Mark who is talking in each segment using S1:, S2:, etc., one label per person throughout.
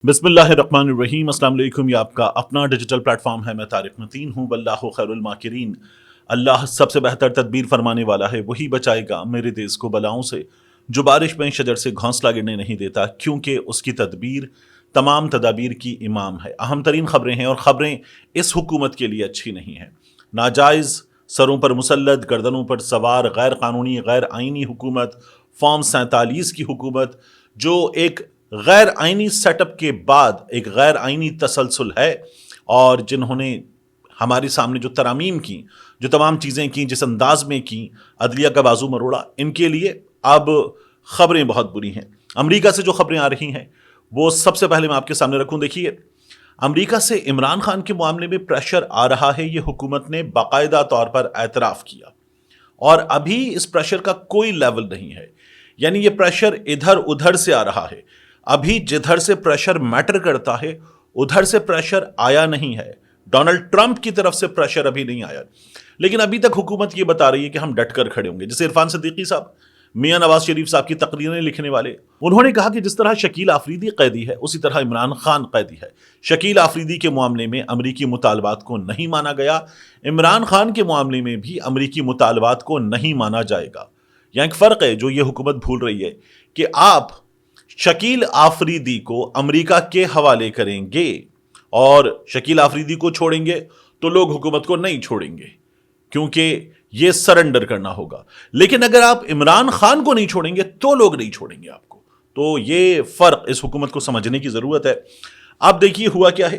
S1: बिस्मिल्लाहिर्रहमानिर्रहीम। अस्सलाम वालेकुम। ये आपका अपना डिजिटल प्लेटफॉर्म है। मैं तारिक मतीन हूँ। वल्लाहु खैरुल माकिरीन। अल्लाह सबसे बेहतर तदबीर फरमाने वाला है, वही बचाएगा मेरे देश को बलाओं से। जो बारिश में शजर से घोंसला गिरने नहीं देता, क्योंकि उसकी तदबीर तमाम तदाबीर की इमाम है। अहम तरीन खबरें हैं और खबरें इस हुकूमत के लिए अच्छी नहीं हैं। नाजायज़ सरों पर मुसल्लत, गर्दनों पर सवार गैर कानूनी गैर आइनी हुकूमत, फॉर्म 47 की हुकूमत, जो एक गैर आइनी सेटअप के बाद एक गैर आइनी तसलसल है, और जिन्होंने हमारे सामने जो तरामीम की, जो तमाम चीज़ें की, जिस अंदाज में की, अदलिया का बाजू मरोड़ा, इनके लिए अब खबरें बहुत बुरी हैं। अमेरिका से जो खबरें आ रही हैं वो सबसे पहले मैं आपके सामने रखूं। देखिए, अमेरिका से इमरान खान के मामले में प्रेशर आ रहा है। ये हुकूमत ने बाकायदा तौर पर एतराफ़ किया, और अभी इस प्रेशर का कोई लेवल नहीं है। यानी ये प्रेशर इधर उधर से आ रहा है। अभी जिधर से प्रेशर मैटर करता है उधर से प्रेशर आया नहीं है। डोनाल्ड ट्रंप की तरफ से प्रेशर अभी नहीं आया, लेकिन अभी तक हुकूमत ये बता रही है कि हम डटकर खड़े होंगे। जैसे इरफान सिद्दीकी साहब, मियां नवाज शरीफ साहब की तकरीरें लिखने वाले, उन्होंने कहा कि जिस तरह शकील आफरीदी कैदी है उसी तरह इमरान खान कैदी है। शकील आफरीदी के मामले में अमरीकी मुतालबात को नहीं माना गया, इमरान खान के मामले में भी अमरीकी मुतालबात को नहीं माना जाएगा। यहाँ एक फ़र्क है जो ये हुकूमत भूल रही है कि आप शकील आफरीदी को अमेरिका के हवाले करेंगे और शकील आफरीदी को छोड़ेंगे तो लोग हुकूमत को नहीं छोड़ेंगे, क्योंकि ये सरेंडर करना होगा। लेकिन अगर आप इमरान खान को नहीं छोड़ेंगे तो लोग नहीं छोड़ेंगे आपको। तो ये फर्क इस हुकूमत को समझने की जरूरत है। आप देखिए हुआ क्या है।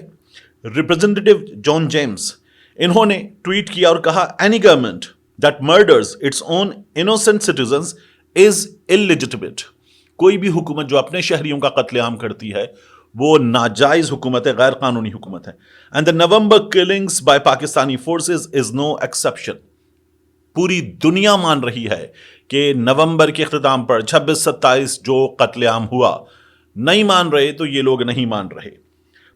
S1: रिप्रेजेंटेटिव जॉन जेम्स, इन्होंने ट्वीट किया और कहा, any government that murders its own innocent citizens is illegitimate. कोई भी हुकूमत जो अपने शहरियों का कत्लेआम करती है वो नाजायज हुकूमत है, गैर कानूनी हुकूमत है। And the November killings by Pakistani forces is no exception. पूरी दुनिया मान रही है कि नवंबर के इख्तिताम पर 26-27 जो कत्लेआम हुआ, नहीं मान रहे तो ये लोग नहीं मान रहे।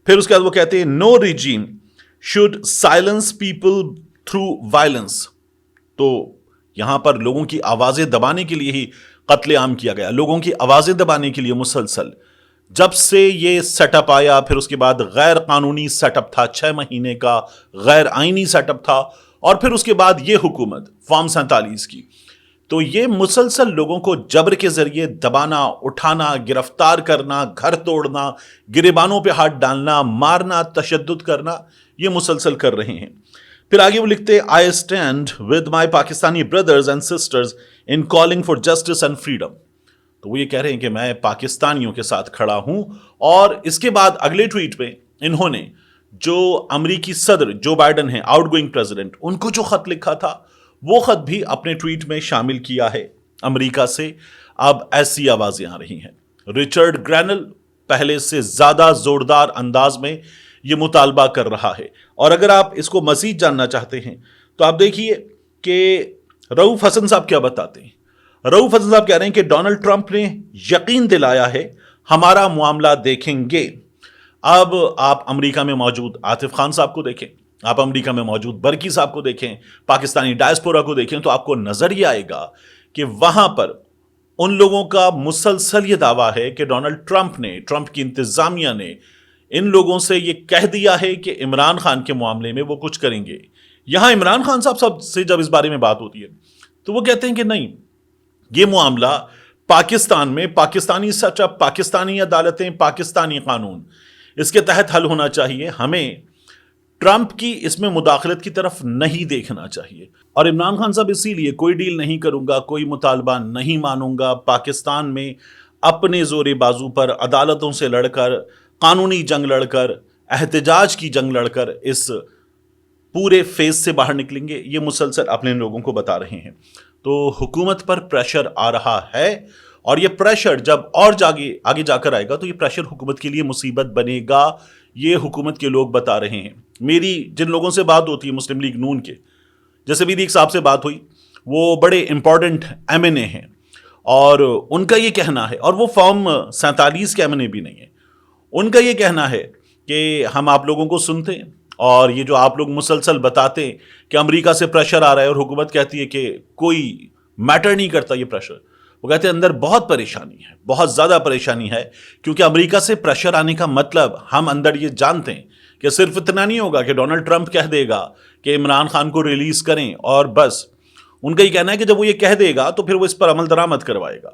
S1: फिर उसके बाद वो कहते हैं, no regime should silence people through violence. तो यहां पर लोगों की आवाजें दबाने के लिए ही कत्लेआम किया गया, लोगों की आवाजें दबाने के लिए मुसलसल। जब से ये सेटअप आया, फिर उसके बाद गैर कानूनी सेटअप था, 6 महीने का गैर आइनी सेटअप था, और फिर उसके बाद ये हुकूमत फॉर्म 47 की। तो ये मुसलसल लोगों को जबर के जरिए दबाना, उठाना, गिरफ्तार करना, घर तोड़ना, गिरेबानों पे हाथ डालना, मारना, तशद्दुद करना, ये मुसलसल कर रहे हैं। फिर आगे वो लिखते, I stand with my Pakistani brothers and sisters in calling for justice and freedom. तो वो ये कह रहे हैं कि मैं पाकिस्तानियों के साथ खड़ा हूं। और इसके बाद अगले ट्वीट में इन्होंने जो अमरीकी सदर जो बाइडन है, आउटगोइंग प्रेसिडेंट, उनको जो खत लिखा था वो खत भी अपने ट्वीट में शामिल किया है अमेरिका से। अब ऐसी आवाजें आ रही हैं। रिचर्ड ग्रैनल पहले से ज्यादा जोरदार अंदाज में ये मुतालबा कर रहा है। और अगर आप इसको मजीद जानना चाहते हैं तो आप देखिए कि रऊफ हसन साहब क्या बताते हैं। रऊफ हसन साहब कह रहे हैं कि डोनाल्ड ट्रंप ने यकीन दिलाया है, हमारा मामला देखेंगे। अब आप अमेरिका में मौजूद आतिफ खान साहब को देखें, आप अमेरिका में मौजूद बरकी साहब को देखें, पाकिस्तानी डायस्पोरा को देखें, तो आपको नजर ये आएगा कि वहां पर उन लोगों का मुसलसल ये दावा है कि डोनाल्ड ट्रंप ने, ट्रंप की इंतजामिया ने इन लोगों से ये कह दिया है कि इमरान खान के मामले में वो कुछ करेंगे। यहां इमरान खान साहब से जब इस बारे में बात होती है तो वो कहते हैं कि नहीं, ये मामला पाकिस्तान में, पाकिस्तानी सेटअप, पाकिस्तानी अदालतें, पाकिस्तानी कानून, इसके तहत हल होना चाहिए। हमें ट्रंप की इसमें मुदाखलत की तरफ नहीं देखना चाहिए। और इमरान खान साहब इसीलिए कोई डील नहीं करूंगा, कोई मुतालबा नहीं मानूंगा, पाकिस्तान में अपने जोरे बाजू पर अदालतों से लड़कर, कानूनी जंग लड़कर, एहतजाज की जंग लड़कर इस पूरे फेज से बाहर निकलेंगे, ये मुसलसल अपने लोगों को बता रहे हैं। तो हुकूमत पर प्रेशर आ रहा है, और ये प्रेशर जब और आगे जाकर आएगा तो ये प्रेशर हुकूमत के लिए मुसीबत बनेगा। ये हुकूमत के लोग बता रहे हैं। मेरी जिन लोगों से बात होती है मुस्लिम लीग नून के, जैसे भी एक साहब से बात हुई, वो बड़े इंपॉर्टेंट एमएनए हैं, और उनका ये कहना है, और वो फॉर्म 47 के एमएनए भी नहीं है, उनका ये कहना है कि हम आप लोगों को सुनते हैं, और ये जो आप लोग मुसलसल बताते हैं कि अमेरिका से प्रेशर आ रहा है और हुकूमत कहती है कि कोई मैटर नहीं करता ये प्रेशर, وہ کہتے ہیں اندر بہت پریشانی ہے، بہت زیادہ پریشانی ہے، کیونکہ امریکہ سے پریشر آنے کا مطلب ہم اندر یہ جانتے ہیں کہ صرف اتنا نہیں ہوگا کہ ڈونلڈ ٹرمپ کہہ دے گا کہ عمران خان کو ریلیز کریں اور بس. ان کا یہ کہنا ہے کہ جب وہ یہ کہہ دے گا تو پھر وہ اس پر عمل درآمد کروائے گا،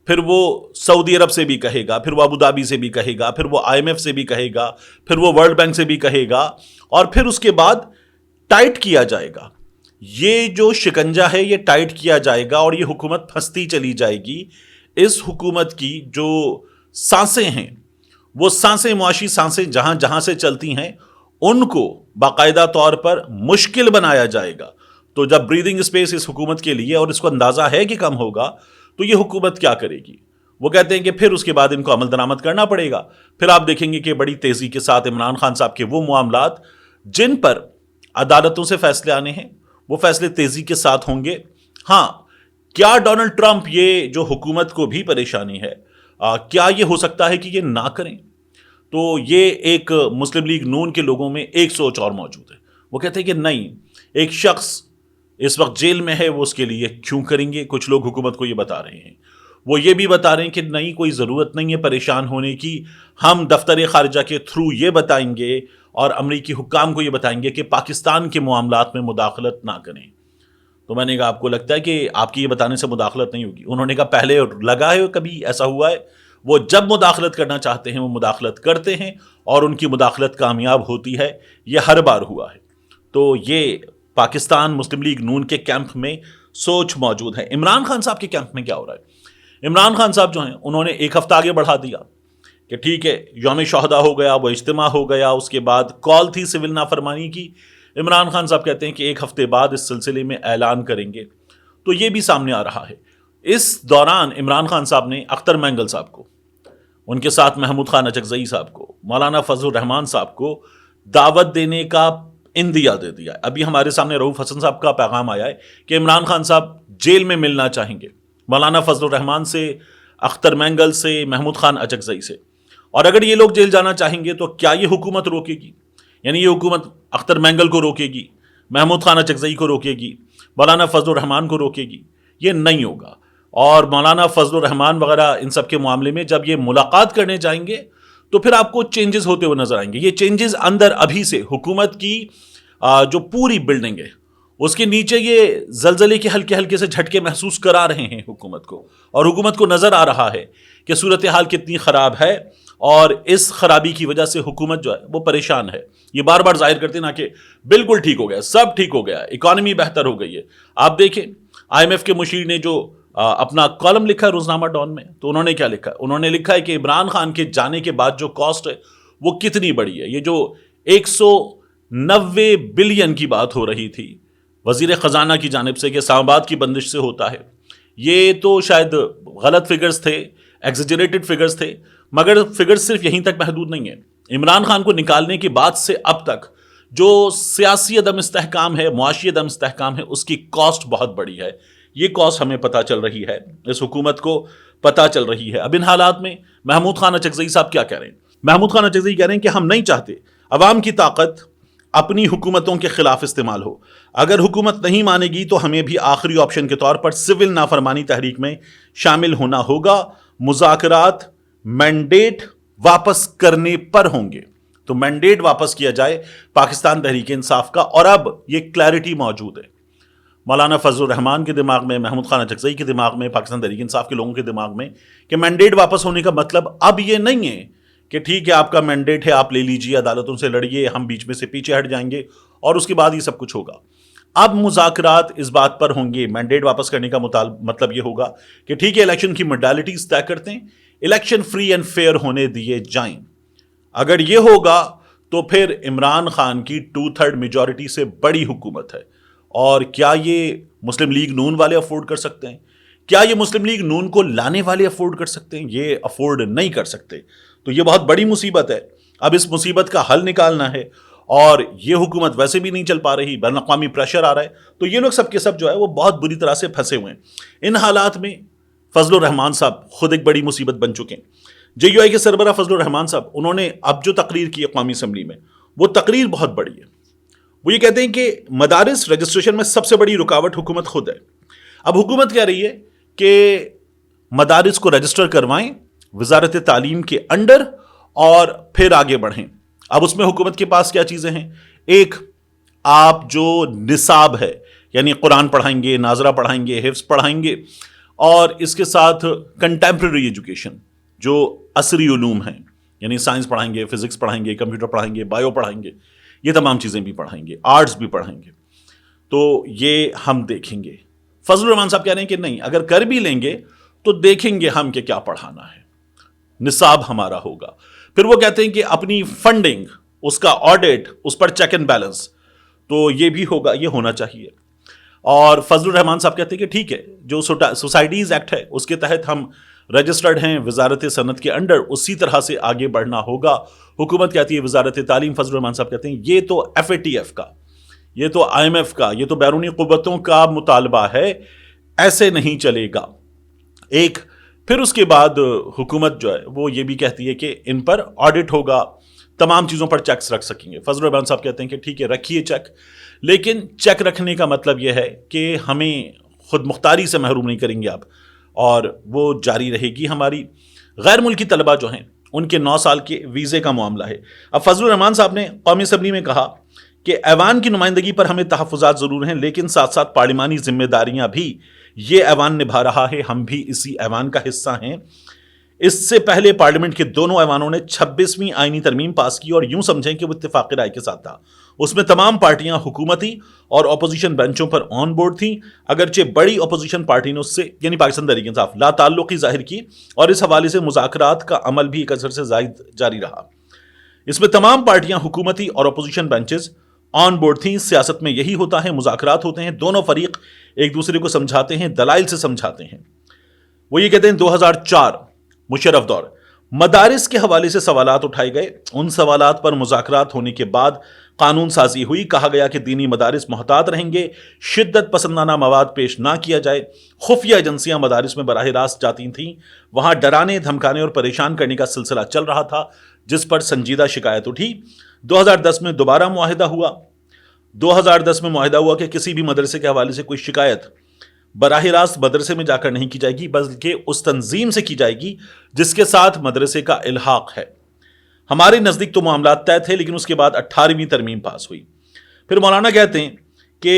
S1: پھر وہ سعودی عرب سے بھی کہے گا، پھر وہ ابو دھابی سے بھی کہے گا، پھر وہ IMF سے بھی کہے گا، پھر وہ ورلڈ بینک سے بھی کہے گا، اور پھر اس کے بعد ٹائٹ کیا جائے گا. یہ جو شکنجا ہے یہ ٹائٹ کیا جائے گا اور یہ حکومت پھنستی چلی جائے گی. اس حکومت کی جو سانسیں ہیں، وہ سانسیں، معاشی سانسیں جہاں جہاں سے چلتی ہیں، ان کو باقاعدہ طور پر مشکل بنایا جائے گا. تو جب بریدنگ اسپیس اس حکومت کے لیے، اور اس کو اندازہ ہے کہ کم ہوگا، تو یہ حکومت کیا کرے گی؟ وہ کہتے ہیں کہ پھر اس کے بعد ان کو عمل درآمد کرنا پڑے گا. پھر آپ دیکھیں گے کہ بڑی تیزی کے ساتھ عمران خان صاحب کے وہ معاملات جن پر عدالتوں سے فیصلے آنے ہیں، وہ فیصلے تیزی کے ساتھ ہوں گے. ہاں، کیا ڈونلڈ ٹرمپ، یہ جو حکومت کو بھی پریشانی ہے، کیا یہ ہو سکتا ہے کہ یہ نہ کریں؟ تو یہ ایک مسلم لیگ نون کے لوگوں میں ایک سوچ اور موجود ہے. وہ کہتے ہیں کہ نہیں، ایک شخص اس وقت جیل میں ہے، وہ اس کے لیے کیوں کریں گے؟ کچھ لوگ حکومت کو یہ بتا رہے ہیں. وہ یہ بھی بتا رہے ہیں کہ نہیں، کوئی ضرورت نہیں ہے پریشان ہونے کی، ہم دفتر خارجہ کے تھرو یہ بتائیں گے اور امریکی حکام کو یہ بتائیں گے کہ پاکستان کے معاملات میں مداخلت نہ کریں. تو میں نے کہا آپ کو لگتا ہے کہ آپ کی یہ بتانے سے مداخلت نہیں ہوگی؟ انہوں نے کہا پہلے لگا ہے کبھی ایسا ہوا ہے؟ وہ جب مداخلت کرنا چاہتے ہیں وہ مداخلت کرتے ہیں اور ان کی مداخلت کامیاب ہوتی ہے. یہ ہر بار ہوا ہے. تو یہ پاکستان مسلم لیگ نون کے کیمپ میں سوچ موجود ہے. عمران خان صاحب کے کیمپ میں کیا ہو رہا ہے؟ عمران خان صاحب جو ہیں انہوں نے ایک ہفتہ آگے بڑھا دیا کہ ٹھیک ہے، یوم شہداء ہو گیا، وہ اجتماع ہو گیا، اس کے بعد کال تھی سول نافرمانی کی. عمران خان صاحب کہتے ہیں کہ ایک ہفتے بعد اس سلسلے میں اعلان کریں گے. تو یہ بھی سامنے آ رہا ہے. اس دوران عمران خان صاحب نے اختر مینگل صاحب کو، ان کے ساتھ محمود خان اچکزئی صاحب کو، مولانا فضل الرحمان صاحب کو دعوت دینے کا اندیا دے دیا. ابھی ہمارے سامنے رؤوف حسن صاحب کا پیغام آیا ہے کہ عمران خان صاحب جیل میں ملنا چاہیں گے مولانا فضل الرحمان سے، اختر مینگل سے، محمود خان اچکزئی سے. اور اگر یہ لوگ جیل جانا چاہیں گے تو کیا یہ حکومت روکے گی؟ یعنی یہ حکومت اختر مینگل کو روکے گی، محمود خان اچکزئی کو روکے گی، مولانا فضل الرحمان کو روکے گی؟ یہ نہیں ہوگا. اور مولانا فضل الرحمان وغیرہ ان سب کے معاملے میں جب یہ ملاقات کرنے جائیں گے تو پھر آپ کو چینجز ہوتے ہوئے نظر آئیں گے. یہ چینجز اندر ابھی سے حکومت کی جو پوری بلڈنگ ہے اس کے نیچے یہ زلزلے کے ہلکے ہلکے سے جھٹکے محسوس کرا رہے ہیں حکومت کو، اور حکومت کو نظر آ رہا ہے کہ صورتحال کتنی خراب ہے، اور اس خرابی کی وجہ سے حکومت جو ہے وہ پریشان ہے. یہ بار بار ظاہر کرتے ہیں نا کہ بالکل ٹھیک ہو گیا، سب ٹھیک ہو گیا، اکانومی بہتر ہو گئی ہے. آپ دیکھیں IMF کے مشیر نے جو اپنا کالم لکھا ہے روزنامہ ڈان میں، تو انہوں نے کیا لکھا ہے؟ انہوں نے لکھا ہے کہ عمران خان کے جانے کے بعد جو کاسٹ ہے وہ کتنی بڑی ہے. یہ جو 190 بلین کی بات ہو رہی تھی وزیر خزانہ کی جانب سے کہ اسلام آباد کی بندش سے ہوتا ہے، یہ تو شاید غلط فگرز تھے، ایگزیجریٹڈ فگرز تھے، مگر فگرز صرف یہیں تک محدود نہیں ہیں. عمران خان کو نکالنے کے بعد سے اب تک جو سیاسی عدم استحکام ہے، معاشی عدم استحکام ہے، اس کی کاسٹ بہت بڑی ہے. یہ کاسٹ ہمیں پتہ چل رہی ہے، اس حکومت کو پتہ چل رہی ہے. اب ان حالات میں محمود خان اچکزئی صاحب کیا کہہ رہے ہیں؟ محمود خان اچکزئی کہہ رہے ہیں کہ ہم نہیں چاہتے عوام کی طاقت اپنی حکومتوں کے خلاف استعمال ہو. اگر حکومت نہیں مانے گی تو ہمیں بھی آخری آپشن کے طور پر سول نافرمانی تحریک میں شامل ہونا ہوگا. مذاکرات مینڈیٹ واپس کرنے پر ہوں گے. تو مینڈیٹ واپس کیا جائے پاکستان تحریک انصاف کا، اور اب یہ کلیئرٹی موجود ہے مولانا فضل الرحمان کے دماغ میں، محمود خان اچکزئی کے دماغ میں، پاکستان تحریک انصاف کے لوگوں کے دماغ میں، کہ مینڈیٹ واپس ہونے کا مطلب اب یہ نہیں ہے کہ ٹھیک ہے آپ کا مینڈیٹ ہے، آپ لے لیجیے، عدالتوں سے لڑیے، ہم بیچ میں سے پیچھے ہٹ جائیں گے اور اس کے بعد یہ سب کچھ ہوگا. اب مذاکرات اس بات پر ہوں گے، مینڈیٹ واپس کرنے کا مطلب یہ ہوگا کہ ٹھیک ہے الیکشن کی موڈیلٹیز طے کرتے ہیں، الیکشن فری اینڈ فیئر ہونے دیے جائیں. اگر یہ ہوگا تو پھر عمران خان کی 2/3 میجورٹی سے بڑی حکومت ہے. اور کیا یہ مسلم لیگ نون والے افورڈ کر سکتے ہیں؟ کیا یہ مسلم لیگ نون کو لانے والے افورڈ کر سکتے ہیں؟ یہ افورڈ نہیں کر سکتے. تو یہ بہت بڑی مصیبت ہے. اب اس مصیبت کا حل نکالنا ہے، اور یہ حکومت ویسے بھی نہیں چل پا رہی، بین الاقوامی پریشر آ رہا ہے، تو یہ لوگ سب کے سب جو ہے وہ بہت بری طرح سے پھنسے ہوئے ہیں. ان حالات میں فضل الرحمان صاحب خود ایک بڑی مصیبت بن چکے ہیں. JUI کے سربراہ فضل الرحمان صاحب، انہوں نے اب جو تقریر کی اقوامی اسمبلی میں، وہ تقریر بہت بڑی ہے. وہ یہ کہتے ہیں کہ مدارس رجسٹریشن میں سب سے بڑی رکاوٹ حکومت خود ہے. اب حکومت کہہ رہی ہے کہ मदारिस को रजिस्टर करवाएं वजारत तालीम के अंडर और फिर आगे बढ़ें। अब उसमें हुकूमत के पास क्या चीज़ें हैं? एक, आप जो निसाब है यानी कुरान पढ़ाएंगे, नाजरा पढ़ाएंगे, हिफ्स पढ़ाएंगे, और इसके साथ कंटेम्प्रेरी एजुकेशन जो असरी उलूम हैं यानी साइंस पढ़ाएंगे, फिजिक्स पढ़ाएंगे, कंप्यूटर पढ़ाएंगे, बायो पढ़ाएंगे, ये तमाम चीज़ें भी पढ़ाएंगे, आर्ट्स भी पढ़ाएंगे। तो ये हम देखेंगे। फजलुर रहमान साहब कह रहे हैं कि नहीं, अगर कर भी लेंगे तो देखेंगे हम कि क्या पढ़ाना है, निसाब हमारा होगा। फिर वो कहते हैं कि अपनी फंडिंग, उसका ऑडिट, उस पर चेक एंड बैलेंस, तो ये भी होगा, ये होना चाहिए। और फजलुर रहमान साहब कहते हैं कि ठीक है, जो सोसाइटीज एक्ट है उसके तहत हम रजिस्टर्ड हैं वजारत सनत के अंडर, उसी तरह से आगे बढ़ना होगा। हुकूमत कहती है वजारत तालीम, फजलुर रहमान साहब कहते हैं ये तो FATF का, ये तो IMF का, ये तो बैरूनी कुव्वतों का मुतालबा है, ऐसे नहीं चलेगा। एक, फिर उसके बाद हुकूमत जो है वो ये भी कहती है कि इन पर ऑडिट होगा, तमाम चीज़ों पर चेक्स रख सकेंगे। फजलुर रहमान साहब कहते हैं कि ठीक है, रखिए चेक, लेकिन चेक रखने का मतलब यह है कि हमें खुद मुख्तारी से महरूम नहीं करेंगे आप, और वो जारी रहेगी हमारी। गैर मुल्की तलबा जो हैं उनके 9 साल के वीज़े का मामला है। अब फजलुर रहमान साहब ने कौमी असम्बली में कहा कि ऐवान की नुमाइंदगी पर हमें तहफ़्फ़ुज़ात ज़रूर हैं, लेकिन साथ साथ पार्लिमानी जिम्मेदारियां भी ये ऐवान निभा रहा है, हम भी इसी ऐवान का हिस्सा हैं। इससे पहले पार्लियामेंट के दोनों ऐवानों ने 26वीं आईनी तरमीम पास की, और यूं समझें कि वो इत्तेफाक़ी राय के साथ था। उसमें तमाम पार्टियां हुकूमती और अपोजिशन बेंचों पर ऑन बोर्ड थीं, अगरचे बड़ी अपोजिशन पार्टी ने उससे यानी पाकिस्तान तहरीक इंसाफ लाताल्लुक़ी ज़ाहिर की, और इस हवाले से मुज़ाकरात का अमल भी एक अरसे से ज़ायद जारी रहा। इसमें तमाम पार्टियां हुकूमती और अपोजिशन बेंचेस ऑन बोर्ड थीं। सियासत में यही होता है, मुज़ाकरात होते हैं, दोनों फरीक एक दूसरे को समझाते हैं, दलाइल से समझाते हैं। वो ये कहते हैं 2004 मुशर्रफ दौर, मदारिस के हवाले से सवालात उठाए गए, उन सवालात पर मुज़ाकरात होने के बाद कानून साजी हुई। कहा गया कि दीनी मदारिस मोहतात रहेंगे, शिद्दत पसंदाना मवाद पेश ना किया जाए। खुफिया एजेंसियां मदारिस में बराह रास्त जाती थीं, वहां डराने, धमकाने और परेशान करने का सिलसिला चल रहा था, जिस पर संजीदा शिकायत उठी। 2010 में दोबारा मुआहिदा हुआ। 2010 में मुआहिदा हुआ कि किसी भी मदरसे के हवाले से कोई शिकायत बराह रास्त मदरसे में जाकर नहीं की जाएगी, बल्कि उस तंजीम से की जाएगी जिसके साथ मदरसे का इल्हाक है। हमारे नज़दीक तो मामला तय थे, लेकिन उसके बाद 18वीं तरमीम पास हुई। फिर मौलाना कहते हैं कि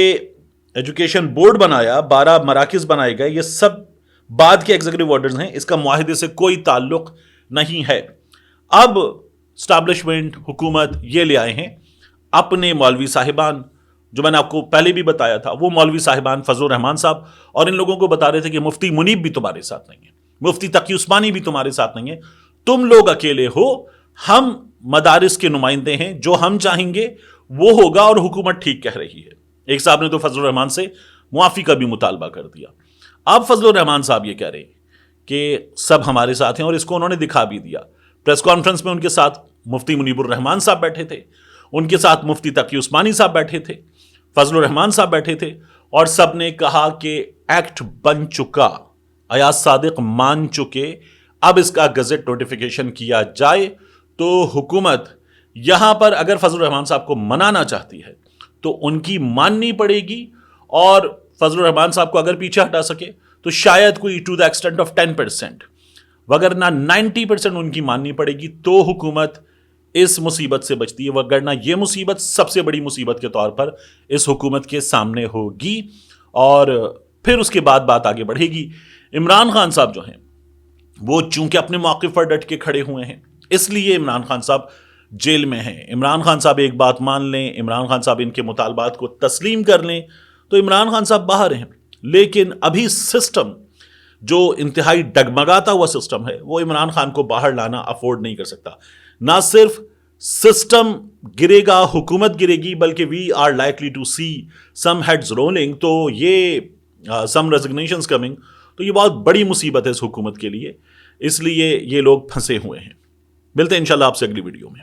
S1: एजुकेशन बोर्ड बनाया, 12 मराकिज़ बनाए गए, ये सब बाद के एग्जीक्यूटिव ऑर्डर्स हैं, इसका मुआहिदे से कोई ताल्लुक नहीं है। अब स्टैब्लिशमेंट, हुकूमत ये ले आए हैं अपने मौलवी साहिबान, जो मैंने आपको पहले भी बताया था, वो मौलवी साहिबान फजलुर रहमान साहब, और इन लोगों को बता रहे थे कि मुफ्ती मुनीब भी तुम्हारे साथ नहीं है, मुफ्ती तकी उस्मानी भी तुम्हारे साथ नहीं है, तुम लोग अकेले हो, हम मदारिस के नुमाइंदे हैं, जो हम चाहेंगे वो होगा, और हुकूमत ठीक कह रही है। एक साहब ने तो फजलुर रहमान से मुआफ़ी का भी मुतालबा कर दिया। अब फजलुर रहमान साहब ये कह रहे हैं कि सब हमारे साथ हैं, और इसको उन्होंने दिखा भी दिया। प्रेस कॉन्फ्रेंस में उनके साथ मुफ्ती मुनीबुर रहमान साहब बैठे थे, उनके साथ मुफ्ती तकी उस्मानी साहब बैठे थे, फजलुर रहमान साहब बैठे थे, और सब ने कहा कि एक्ट बन चुका, अयाज सादिक मान चुके, अब इसका गजट नोटिफिकेशन किया जाए। तो हुकूमत यहां पर अगर फजलुर रहमान साहब को मनाना चाहती है तो उनकी माननी पड़ेगी, और फजलुर रहमान साहब को अगर पीछे हटा सके तो शायद कोई टू द एक्सटेंट ऑफ 10%, वगरना 90% उनकी माननी पड़ेगी, तो हुकूमत इस मुसीबत से बचती है। वगरना ये मुसीबत सबसे बड़ी मुसीबत के तौर पर इस हुकूमत के सामने होगी, और फिर उसके बाद बात आगे बढ़ेगी। इमरान खान साहब जो हैं वो चूंकि अपने मौक़िफ़ पर डट के खड़े हुए हैं, इसलिए इमरान खान साहब जेल में हैं। इमरान खान साहब एक बात मान लें, इमरान खान साहब इनके मुतालबात को तस्लीम कर लें, तो इमरान खान साहब बाहर हैं। लेकिन अभी सिस्टम जो इंतहाई डगमगाता हुआ सिस्टम है, वो इमरान खान को बाहर लाना अफोर्ड नहीं कर सकता। ना सिर्फ सिस्टम गिरेगा, हुकूमत गिरेगी, बल्कि we are likely to see some heads rolling, तो ये सम रेजिग्नेशंस कमिंग, तो ये बहुत बड़ी मुसीबत है इस हुकूमत के लिए, इसलिए ये लोग फंसे हुए हैं। मिलते हैं इंशाल्लाह आपसे अगली वीडियो में।